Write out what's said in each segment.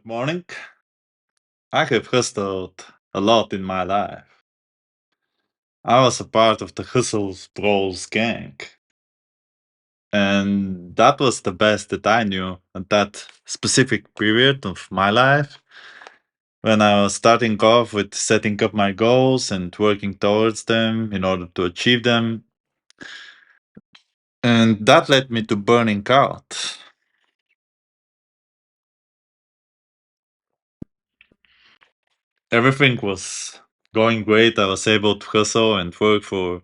Morning. I have hustled a lot in my life. I was a part of the Hustle Bros gang, and that was the best that I knew at that specific period of my life when I was starting off with setting up my goals and working towards them in order to achieve them. And that led me to burning out. Everything was going great. I was able to hustle and work for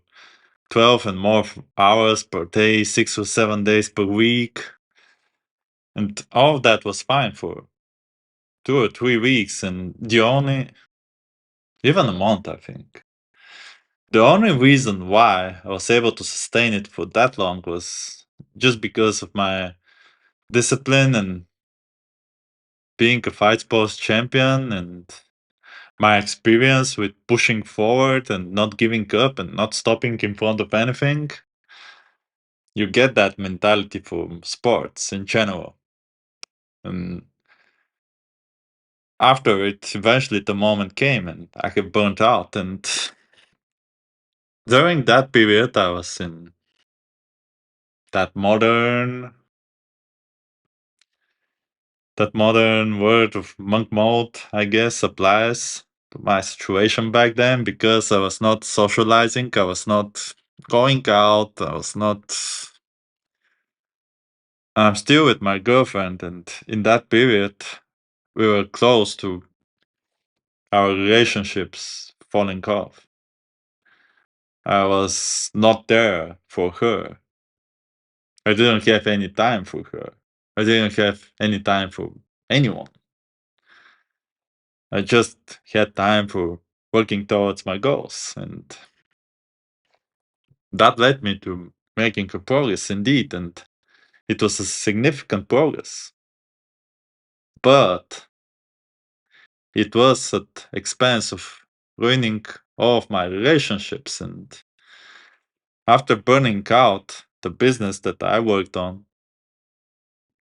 12 and more hours per day, 6 or 7 days per week. And all of that was fine for 2 or 3 weeks. And even a month, I think. The only reason why I was able to sustain it for that long was just because of my discipline and being a fight sports champion and my experience with pushing forward and not giving up and not stopping in front of anything. You get that mentality from sports in general. And after it, eventually the moment came and I got burnt out. And during that period, I was in that modern word of monk mode, I guess, applies to my situation back then because I was not socializing, I was not going out, I'm still with my girlfriend, and in that period, we were close to our relationships falling off. I was not there for her. I didn't have any time for her. I didn't have any time for anyone. I just had time for working towards my goals. And that led me to making a progress indeed. And it was a significant progress. But it was at expense of ruining all of my relationships. And after burning out the business that I worked on,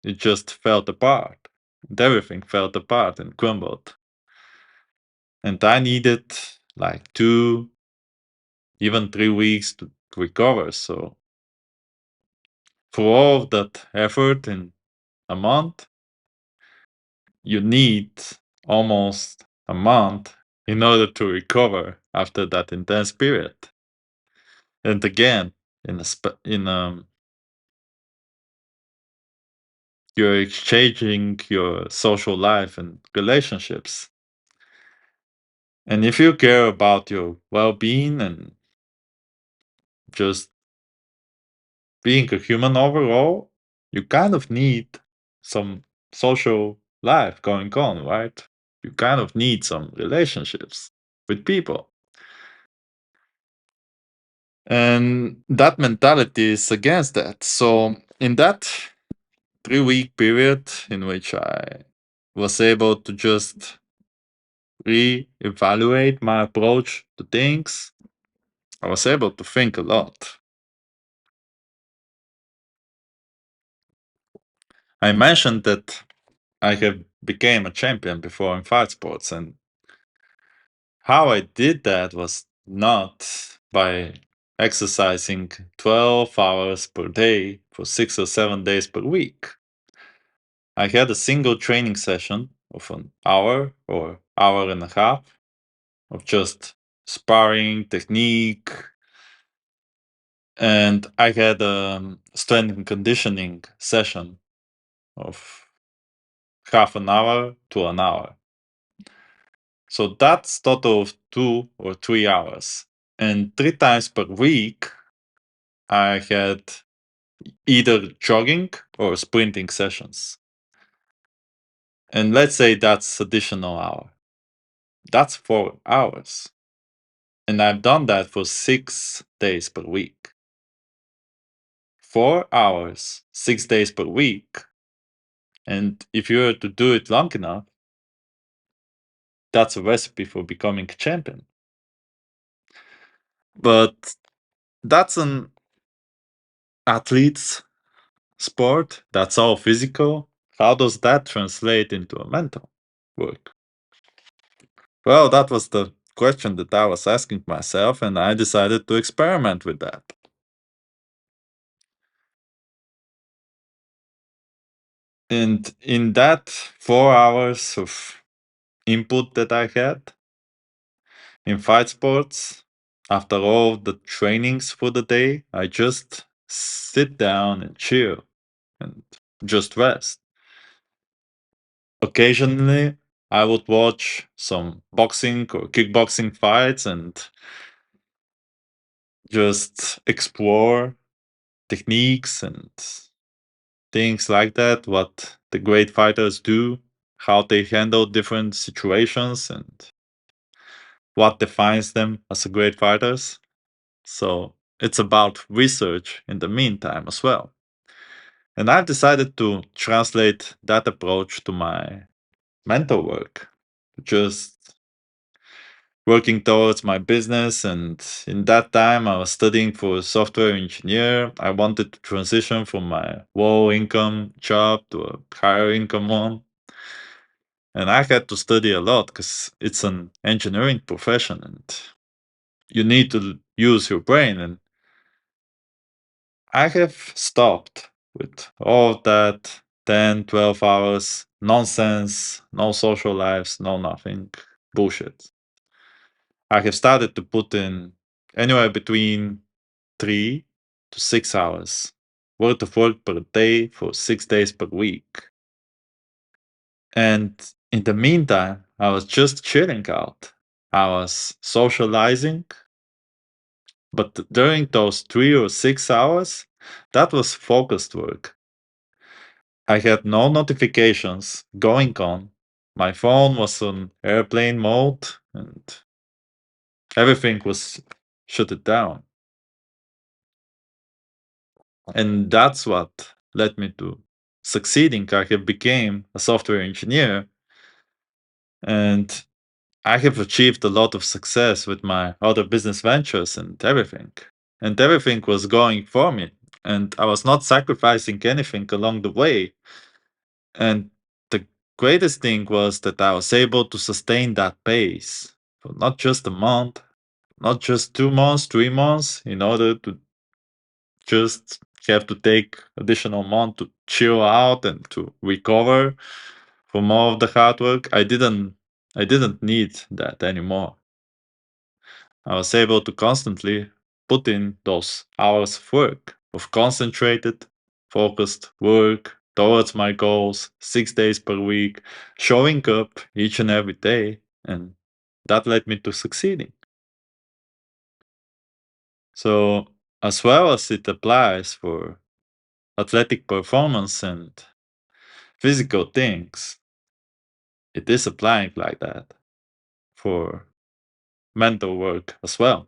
it just fell apart. And everything fell apart and crumbled. And I needed like 2, even 3 weeks to recover. So for all of that effort in a month, you need almost a month in order to recover after that intense period. And again, you're exchanging your social life and relationships. And if you care about your well-being and just being a human overall, you kind of need some social life going on, right? You kind of need some relationships with people. And that mentality is against that. So, in that 3 week period in which I was able to just re-evaluate my approach to things, I was able to think a lot. I mentioned that I have became a champion before in fight sports, and how I did that was not by exercising 12 hours per day for 6 or 7 days per week. I had a single training session of an hour or hour and a half of just sparring technique, and I had a strength and conditioning session of half an hour to an hour. So that's total of 2 or 3 hours. And 3 times per week, I had either jogging or sprinting sessions. And let's say that's additional hour. That's 4 hours. And I've done that for 6 days per week. 4 hours, 6 days per week. And if you were to do it long enough, that's a recipe for becoming a champion. But that's an athlete's sport. That's all physical. How does that translate into a mental? work? Well, that was the question that I was asking myself, and I decided to experiment with that. And in that 4 hours of input that I had in fight sports, after all the trainings for the day, I just sit down and chill and just rest. Occasionally, I would watch some boxing or kickboxing fights and just explore techniques and things like that, what the great fighters do, how they handle different situations, and what defines them as a great fighters. So it's about research in the meantime as well. And I've decided to translate that approach to my mental work, just working towards my business. And in that time, I was studying for a software engineer. I wanted to transition from my low income job to a higher income one. And I had to study a lot because it's an engineering profession and you need to use your brain. And I have stopped with all of that 10, 12 hours nonsense, no social lives, no nothing, bullshit. I have started to put in anywhere between 3 to 6 hours worth of work per day for 6 days per week. And in the meantime, I was just chilling out. I was socializing, but during those 3 or 6 hours, that was focused work. I had no notifications going on. My phone was on airplane mode and everything was shut it down. And that's what led me to succeeding. I have became a software engineer and I have achieved a lot of success with my other business ventures and everything. And everything was going for me. And I was not sacrificing anything along the way. And the greatest thing was that I was able to sustain that pace for not just a month, not just 2 months, 3 months, in order to just have to take additional month to chill out and to recover from all of the hard work. I didn't need that anymore. I was able to constantly put in those hours of work, of concentrated, focused work towards my goals 6 days per week, showing up each and every day, and that led me to succeeding. So, as well as it applies for athletic performance and physical things, it is applying like that for mental work as well.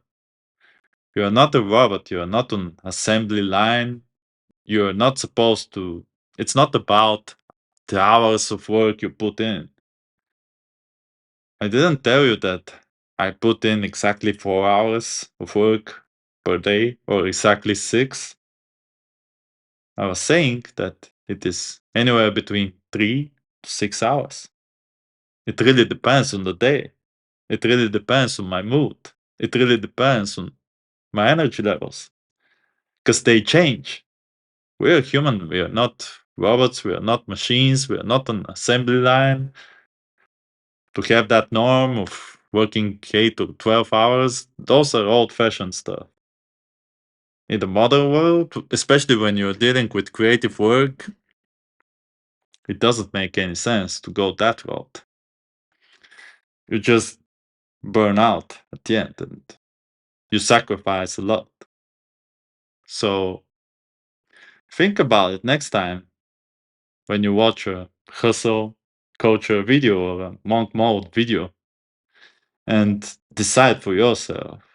You are not a robot, you are not an assembly line, you're not supposed to, it's not about the hours of work you put in. I didn't tell you that I put in exactly 4 hours of work per day or exactly six. I was saying that it is anywhere between 3 to 6 hours. It really depends on the day. It really depends on my mood. It really depends on my energy levels because they change. We are human. We are not robots. We are not machines. We are not an assembly line. To have that norm of working 8 to 12 hours, those are old fashioned stuff. In the modern world, especially when you're dealing with creative work, it doesn't make any sense to go that route. You just burn out at the end and you sacrifice a lot. So think about it next time when you watch a hustle culture video or a monk mode video and decide for yourself